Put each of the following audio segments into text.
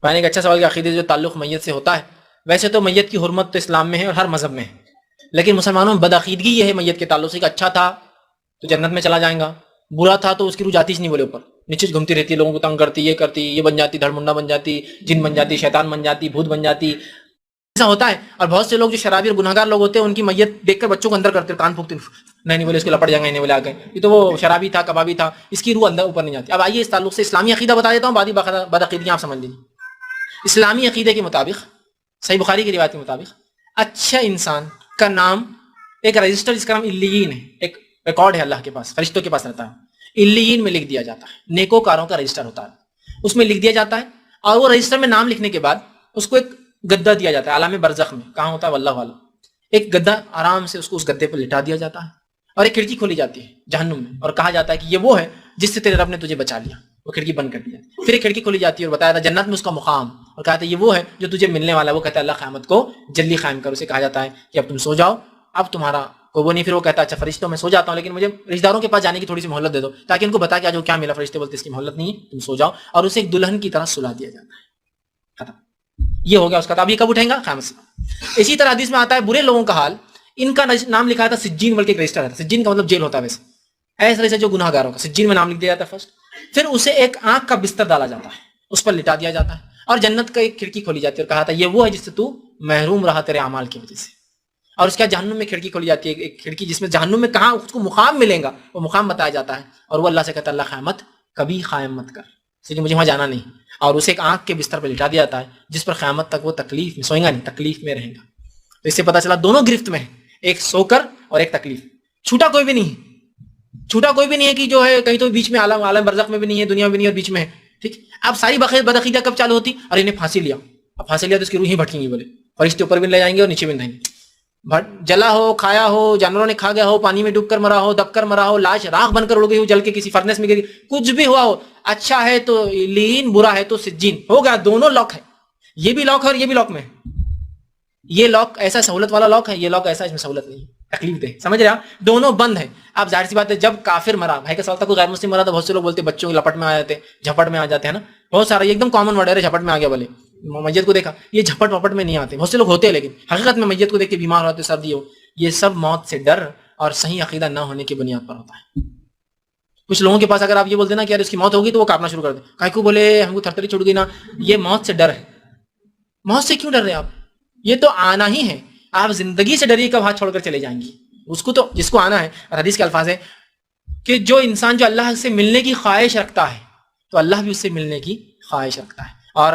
میں نے ایک اچھا سوال کیا، عقیدے جو تعلق میت سے ہوتا ہے، ویسے تو میت کی حرمت تو اسلام میں ہے اور ہر مذہب میں ہے، لیکن مسلمانوں میں بدعقیدگی یہ ہے میت کے تعلق سے کہ اچھا تھا تو جنت میں چلا جائیں گا، برا تھا تو اس کی روح جاتی ہی نہیں بولے اوپر، نیچے گھومتی رہتی ہے، لوگوں کو تنگ کرتی، یہ بن جاتی، دھڑ منڈا بن جاتی، جن بن جاتی، شیطان بن جاتی، بھوت بن جاتی، ایسا ہوتا ہے۔ اور بہت سے لوگ جو شرابی اور گناہگار لوگ ہوتے ہیں ان کی میت دیکھ کر بچوں کو اندر کرتے، کان پھونکتے، نہیں بولے اس کو لپٹ جائیں گے، نہیں بولے آ گئے، یہ تو وہ شرابی تھا، کبابی تھا، اس کی روح اندر اوپر نہیں جاتی۔ اب آئیے اس تعلق سے اسلامی عقیدہ بتا دیتا ہوں، بعد بدعقیدگیاں آپ سمجھ لیجیے۔ اسلامی عقیدے کے مطابق، صحیح بخاری کی روایت کے مطابق، اچھا انسان کا نام ایک رجسٹر جس کا نام علیین ہے، ایک ریکارڈ ہے اللہ کے پاس، فرشتوں کے پاس رہتا ہے، علیین میں لکھ دیا جاتا ہے، نیکوکاروں کا رجسٹر ہوتا ہے، اس میں لکھ دیا جاتا ہے، اور وہ رجسٹر میں نام لکھنے کے بعد اس کو ایک گدا دیا جاتا ہے، عالم برزخ میں کہاں ہوتا ہے واللہ والا، ایک گدا آرام سے اس کو اس گدے پر لٹا دیا جاتا ہے، اور ایک کھڑکی کھولی جاتی ہے جہنم میں، اور کہا جاتا ہے کہ یہ وہ ہے جس سے تیرے رب نے تجھے بچا لیا، وہ کھڑکی بند کر دیا، پھر ایک کھڑکی کھولی جاتی ہے اور بتایا تھا جنت میں اس کا مقام، اور کہا تھا یہ وہ ہے جو تجھے ملنے والا ہے، وہ کہتا ہے اللہ قیامت کو جلدی قائم کر، اسے کہا جاتا ہے کہ اب تم سو جاؤ، اب تمہارا کوئی وہ نہیں، پھر وہ کہتا ہے اچھا فرشتوں میں سو جاتا ہوں لیکن مجھے رشتہ داروں کے پاس جانے کی تھوڑی سی مہلت دے دو تاکہ ان کو بتا کہ آج وہ کیا ملا، فرشتے بولتے اس کی مہلت نہیں ہے، تم سو جاؤ، اور اسے ایک دلہن کی طرح سلا دیا جاتا ہے، ختم، یہ ہو گیا اس کا، اب یہ کب اٹھیں گا؟ قیامت سے۔ اسی طرح حدیث میں آتا ہے برے لوگوں کا حال، ان کا نام لکھا تھا سجین، بلکہ ایک رجسٹر ہے، سجین کا مطلب جیل ہوتا ہے، ویسے ایسے رجسٹر جو گناہ گاروں کا، سجین میں نام لکھ دیا جاتا ہے فرسٹ، پھر اسے ایک آنکھ کا بستر ڈالا جاتا ہے، اس پر لٹا دیا جاتا ہے، اور جنت کا ایک کھڑکی کھولی جاتی ہے، اور کہا تھا یہ وہ ہے جس سے تو محروم رہا تیرے اعمال کی وجہ سے، اور اس کے جہنم میں کھڑکی کھولی جاتی ہے، ایک کھڑکی جس میں جہنم میں کہاں اس کو مقام ملے گا، وہ مقام بتایا جاتا ہے، اور وہ اللہ سے کہتا ہے اللہ قیامت کبھی قائم مت کر، اس لیے مجھے وہاں جانا نہیں، اور اسے ایک آنکھ کے بستر پہ لٹا دیا جاتا ہے جس پر قیامت تک وہ تکلیف میں سوئے گا نہیں، تکلیف میں رہے گا۔ تو اس سے پتا چلا دونوں گرفت میں ہے، ایک سو کر اور ایک تکلیف، چھوٹا کوئی بھی نہیں ہے، چھوٹا کوئی بھی نہیں ہے کہ جو ہے کہیں تو بیچ میں عالم برزخ میں بھی نہیں ہے، دنیا میں بھی نہیں ہے، اور بیچ میں ہے، ٹھیک۔ اب ساری بدعقیدہ کب چالو ہوتی؟ اور انہیں پھانسی لیا، اب پھانسی لیا تو اس کی روح ہی بھٹکیں گی، بولے فرشتے اوپر بھی لے جائیں گے اور نیچے بھی لے جائیں گے، جلا ہو، کھایا ہو، جانوروں نے کھا گیا ہو، پانی میں ڈوب کر مرا ہو، دب کر مرا ہو، لاش راکھ بن کر اڑ گئی ہو، جل کے کسی فرنس میں گری، کچھ بھی ہوا ہو، اچھا ہے تو لین، برا ہے تو سجین، ہو گیا، دونوں لاک ہے، یہ بھی لاک ہے اور یہ بھی لاک میں ہے، یہ لاک ایسا سہولت والا لاک ہے، یہ لاک ایسا اس میں سہولت نہیں ہے، تکلیف دے، سمجھ رہے آپ، دونوں بند ہے۔ اب ظاہر سی بات ہے جب کافر مرا، بھائی کا سوال تھا کوئی غیر مسلم مرا تو بہت سے لوگ بولتے بچوں کی لپٹ میں آ جاتے، جھپٹ میں آ جاتے ہیں نا، بہت سارا، یہ ایک دم کامن ورڈ ہے، جھپٹ میں آ گیا، بولے میت کو دیکھا، یہ جھپٹ وپٹ میں نہیں آتے، بہت سے لوگ ہوتے ہیں لیکن حقیقت میں میت کو دیکھ کے بیمار ہوتے، سردی ہو، یہ سب موت سے ڈر اور صحیح عقیدہ نہ ہونے کی بنیاد پر ہوتا ہے۔ کچھ لوگوں کے پاس اگر آپ یہ بولتے نا کہ یار اس کی موت ہوگی تو وہ کاپنا شروع کر دیں، کہیں کو بولے ہم کو تھرتھری چھوڑ گئی نا، یہ موت سے ڈر ہے۔ موت سے کیوں ڈر رہے آپ؟ یہ تو آنا ہی ہے، آپ زندگی سے ڈریے کب ہاتھ چھوڑ کر چلے جائیں گی، اس کو تو جس کو آنا ہے، اور حدیث کے الفاظ ہے کہ جو انسان جو اللہ سے ملنے کی خواہش رکھتا ہے تو اللہ بھی اس سے ملنے کی خواہش رکھتا ہے، اور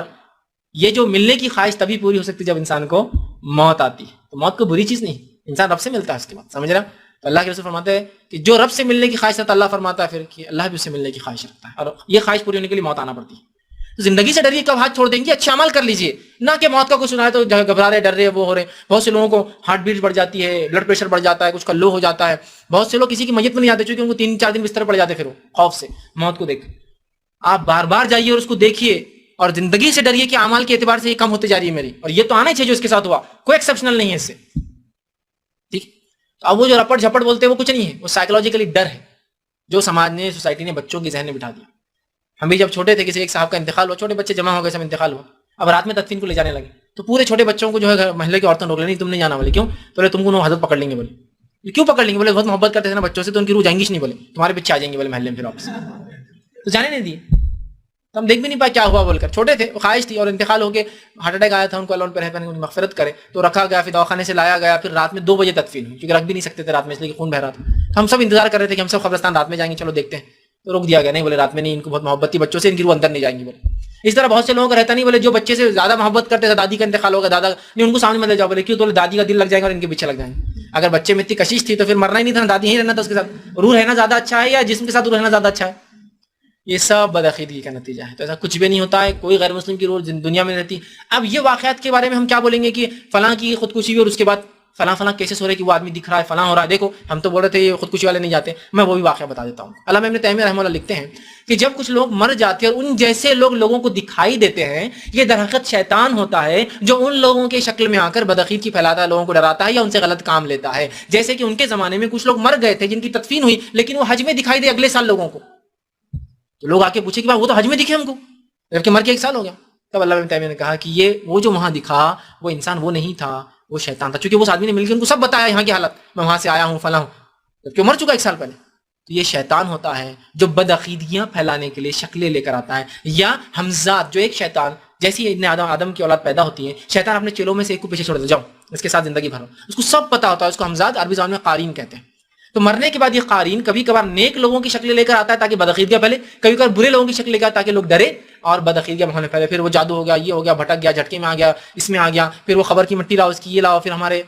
یہ جو ملنے کی خواہش تبھی پوری ہو سکتی ہے جب انسان کو موت آتی ہے، تو موت کو بری چیز نہیں، انسان رب سے ملتا ہے اس کے بعد، سمجھ رہا؟ تو اللہ کے رسول فرماتے ہیں کہ جو رب سے ملنے کی خواہش رکھتا ہے، اللہ فرماتا ہے پھر کہ اللہ بھی اس سے ملنے کی خواہش رکھتا ہے، اور یہ خواہش پوری ہونے کے لیے موت آنا پڑتی ہے۔ تو زندگی سے ڈریے کب ہاتھ چھوڑ دیں گے، اچھے عمل کر لیجئے، نہ کہ موت کا کچھ سنا ہے تو گھبرا رہے، ڈر رہے، وہ ہو رہے۔ بہت سے لوگوں کو ہارٹ بیٹ بڑھ جاتی ہے، بلڈ پریشر بڑھ جاتا ہے، کچھ کا لو ہو جاتا ہے، بہت سے لوگ کسی کی میت میں نہیں آتے چونکہ ان کو 3-4 دن بستر پڑ جاتے، پھر وہ خوف سے موت کو دیکھ۔ آپ بار بار جائیے اور اس کو دیکھیے، اور زندگی سے ڈریے کہ اعمال کے اعتبار سے یہ کم ہوتے جا رہی ہے میری، اور یہ تو آنا ہی چاہیے جو اس کے ساتھ ہوا، کوئی ایکسیپشنل نہیں ہے اس سے، ٹھیک۔ اب وہ جو رپٹ جھپٹ بولتے ہیں وہ کچھ نہیں ہے، وہ سائیکولوجیکلی ڈر ہے جو سماج نے، سوسائٹی نے بچوں کے ذہن میں بٹھا دیا۔ ہم بھی جب چھوٹے تھے، کسی ایک صاحب کا انتقال ہوا، چھوٹے بچے جمع ہو گئے، سب انتقال ہوا، اب رات میں تدفین کو لے جانے لگے، تو پورے چھوٹے بچوں کو جو ہے محلے کی عورتیں روک لیں، نہیں تم نہیں جانا، بولے کیوں؟ بولے تم کو حضرت پکڑ لیں گے، بولے کیوں پکڑ لیں گے؟ بولے بہت محبت کرتے تھے نا بچوں سے تو ان کی روح جائیں گی نہیں، بولے تمہارے پیچھے آ جائیں گے، بولے محلے میں پھر واپس، تو جانے نہیں دیے، تو ہم دیکھ بھی نہیں پائے کیا ہوا، بول کر چھوٹے تھے، خواہش تھی، اور انتقال ہو کے ہارٹ اٹیک آیا تھا ان کو، اللہ ان پہ رحم کرے، مغفرت کرے، تو رکھا گیا، پھر دواخانے سے لایا گیا، پھر رات میں 2 بجے تدفین ہوئی، کیونکہ رکھ بھی نہیں سکتے تھے رات میں اس لیے کہ خون بہ رہا تھا، تو ہم سب انتظار کر رہے تھے کہ ہم سب قبرستان رات میں جائیں گے، چلو دیکھتے ہیں، تو روک دیا گیا، نہیں بولے رات میں نہیں، ان کو بہت محبت تھی بچوں سے، ان کی روح اندر نہیں جائیں گی، بولے۔ اس طرح بہت سے لوگوں کا رہتا نہیں، بولے جو بچے سے زیادہ محبت کرتے تھے، دادی کا انتقال ہوگا، دادا نہیں، ان کو سامنے مت لے جاؤ، بولے کیوں؟ تو دادی کا دل لگ جائے گا اور ان کے پیچھے لگ جائیں گے، اگر بچے میں اتنی کشش تھی تو پھر مرنا ہی نہیں تھا، دادی ہی رہنا تھا اس کے ساتھ، روح رہنا زیادہ اچھا ہے یا جسم کے ساتھ رہنا زیادہ اچھا ہے؟ یہ سب بدعقیدگی کا نتیجہ ہے، تو ایسا کچھ بھی نہیں ہوتا ہے، کوئی غیر مسلم کی روح دنیا میں رہتی۔ اب یہ واقعات کے بارے میں ہم کیا بولیں گے کہ فلاں کی خودکشی ہوئی اور اس کے بعد فلاں فلاں کیسز ہو رہے کہ وہ آدمی دکھ رہا ہے، فلاں ہو رہا ہے، دیکھو ہم تو بول رہے تھے یہ خودکشی والے نہیں جاتے، میں وہ بھی واقعہ بتا دیتا ہوں۔ علامہ ابن تیمیہ رحمہ اللہ لکھتے ہیں کہ جب کچھ لوگ مر جاتے ہیں اور ان جیسے لوگ لوگوں کو دکھائی دیتے ہیں، یہ در حقیقت شیطان ہوتا ہے جو ان لوگوں کے شکل میں آ کر بدعقیدگی پھیلاتا ہے، لوگوں کو ڈراتا ہے یا ان سے غلط کام لیتا ہے۔ جیسے کہ ان کے زمانے میں کچھ لوگ مر گئے تھے جن کی تدفین ہوئی، لیکن وہ حج میں دکھائی دے اگلے سال لوگوں کو، تو لوگ آ کے پوچھے کہ وہ تو حج میں دکھے ہم کو، جبکہ مر کے 1 سال ہو گیا، تب علامہ ابن تیمیہ نے کہا کہ یہ وہ جو وہاں دکھا وہ انسان وہ نہیں تھا، وہ شیطان تھا، چونکہ وہ آدمی نے مل کے ان کو سب بتایا یہاں کی حالت، میں وہاں سے آیا ہوں فلاں ہوں، جبکہ وہ مر چکا 1 سال پہلے. تو یہ شیطان ہوتا ہے جو بدعقیدگیاں پھیلانے کے لیے شکلیں لے کر آتا ہے. یا حمزات، جو ایک شیطان جیسی ابن آدم کی اولاد پیدا ہوتی ہے، شیطان اپنے چیلوں میں سے ایک کو پیچھے چھوڑ دیتا، جاؤ اس کے ساتھ زندگی بھرو، اس کو سب پتا ہوتا ہے، اس کو حمزات عربی زبان میں قارین کہتے ہیں. تو مرنے کے بعد یہ قارین کبھی کبھار نیک لوگوں کی شکلیں لے کر آتا ہے تاکہ بدعقیدگیاں پھیلے، کبھی کبھار برے لوگوں کی شکل لے کر تاکہ لوگ ڈرے اور بدعقیدگیاں ماحول میں پھیلے. پھر وہ جادو ہو گیا، یہ ہو گیا، بھٹک گیا، جھٹکے میں آ گیا، اس میں آ گیا، پھر وہ خبر کی مٹی لاؤ، اس کی یہ لاؤ، پھر ہمارے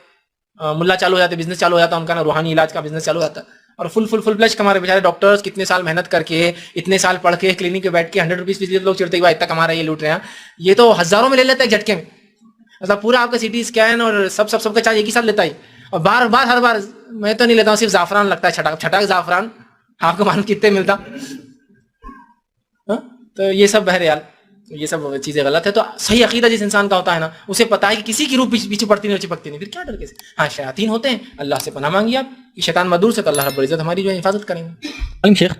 ملا چالو ہو جاتے، بزنس چالو ہو جاتا، ان کا روحانی علاج کا بزنس چالو ہو جاتا. اور فل فلیش ہمارے بیچارے ڈاکٹرز کتنے سال محنت کر کے، اتنے سال پڑھ کے، کلینک پہ بیٹھ کے 100 روپیز فیس لوگ چڑھتے کہ اتنا کما رہے ہیں، یہ لوٹ رہے ہیں. یہ تو ہزاروں میں لے لیتا ہے ایک جھٹکے میں، مطلب پورا آپ کا CT اسکین اور سب کا چارج ایک ہی ساتھ لیتا ہے. اور بار بار ہر بار میں تو نہیں لیتا ہوں، صرف زعفران لگتا ہے، چھٹاک زعفران آپ کو معلوم کتنے ملتا. تو یہ سب بہرحال یہ سب چیزیں غلط ہے. تو صحیح عقیدہ جس انسان کا ہوتا ہے نا، اسے پتا ہے کہ کسی کی روح پیچھے پڑتی نہیں اور چپکتی نہیں، پھر کیا ڈر کیسے. ہاں شیاطین ہوتے ہیں، اللہ سے پناہ مانگیے آپ کہ شیطان مدور سے، تو اللہ رب العزت ہماری جو ہے حفاظت کریں گے. شیخ